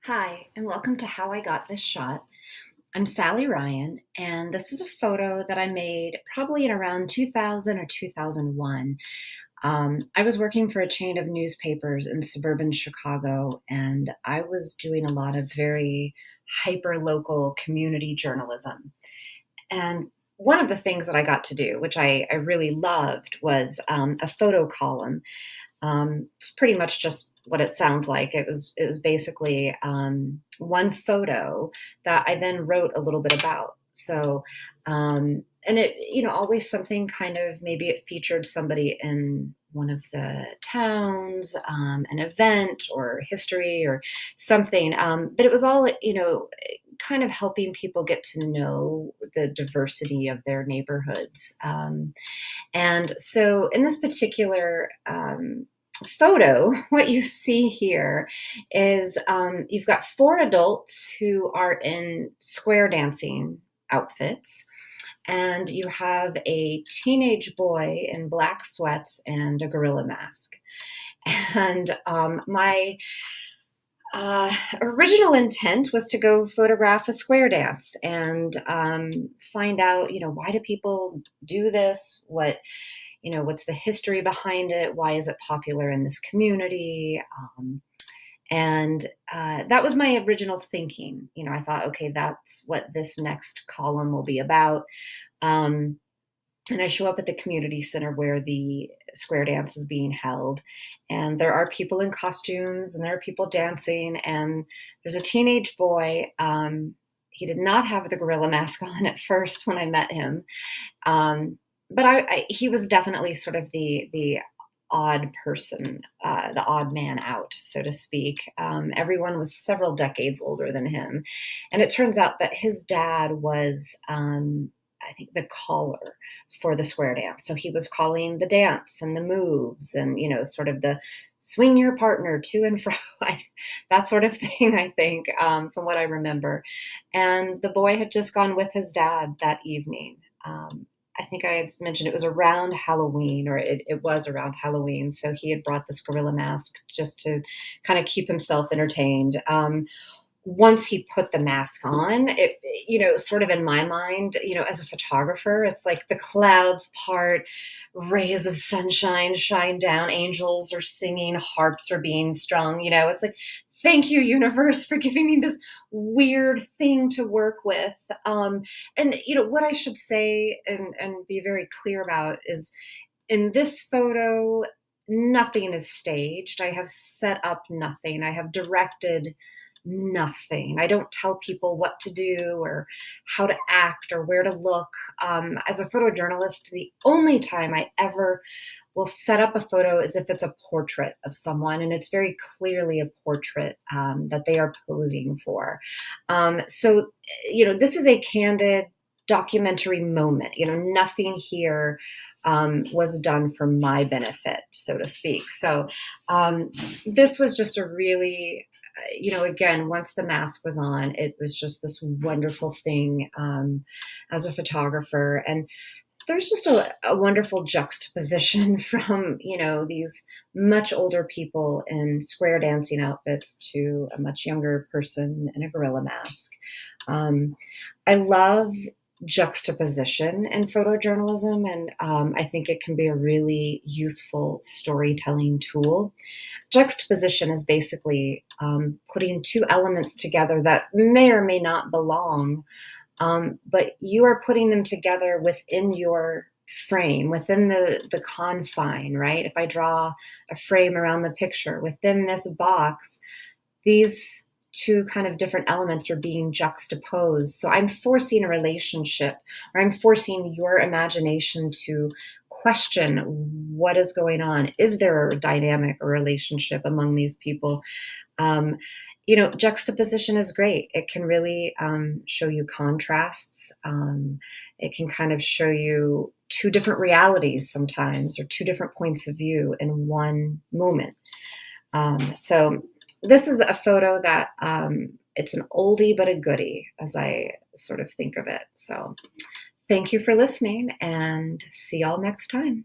Hi, and welcome to How I Got This Shot. I'm Sally Ryan, and this is a photo that I made probably in around 2000 or 2001. I was working for a chain of newspapers in suburban Chicago, and I was doing a lot of very hyper local community journalism. And one of the things that I got to do, which I really loved, was a photo column. It's pretty much just what it sounds like. It was basically one photo that I then wrote a little bit about. So, and it always something kind of, maybe it featured somebody in one of the towns, an event or history or something. But it was all kind of helping people get to know the diversity of their neighborhoods. And so in this particular photo, what you see here is you've got four adults who are in square dancing outfits. And you have a teenage boy in black sweats and a gorilla mask. And my original intent was to go photograph a square dance and find out, why do people do this? What's the history behind it? Why is it popular in this community? And that was my original thinking. I thought, okay, that's what this next column will be about. Um, and I show up at the community center where the square dance is being held. And there are people in costumes and there are people dancing. And there's a teenage boy. He did not have the gorilla mask on at first when I met him. But he was definitely sort of the odd person, the odd man out, so to speak. Everyone was several decades older than him. And it turns out that his dad was, I think, the caller for the square dance. So he was calling the dance and the moves and, sort of the swing your partner to and fro, that sort of thing, I think, from what I remember. And the boy had just gone with his dad that evening. I think I had mentioned it was around Halloween, or it was around Halloween. So he had brought this gorilla mask just to kind of keep himself entertained. Once he put the mask on, sort of in my mind, as a photographer, it's like the clouds part, rays of sunshine shine down, angels are singing, harps are being strung, it's like, thank you, universe, for giving me this weird thing to work with. And, what I should say and be very clear about is in this photo, nothing is staged. I have set up nothing. I have directed nothing. I don't tell people what to do or how to act or where to look. As a photojournalist, the only time I ever will set up a photo is if it's a portrait of someone, and it's very clearly a portrait that they are posing for. So, this is a candid documentary moment. Nothing here was done for my benefit, so to speak. So, this was just a really, again, once the mask was on, it was just this wonderful thing as a photographer. And there's just a wonderful juxtaposition from, these much older people in square dancing outfits to a much younger person in a gorilla mask. I love juxtaposition in photojournalism, and I think it can be a really useful storytelling tool. Juxtaposition is basically putting two elements together that may or may not belong, but you are putting them together within your frame, within the confine, right? If I draw a frame around the picture, within this box, these two kind of different elements are being juxtaposed. So I'm forcing a relationship, or I'm forcing your imagination to question what is going on. Is there a dynamic or relationship among these people? Um, Juxtaposition is great. It can really show you contrasts. It can kind of show you two different realities sometimes, or two different points of view in one moment. So this is a photo that it's an oldie but a goodie, as I sort of think of it. So thank you for listening, and see y'all next time.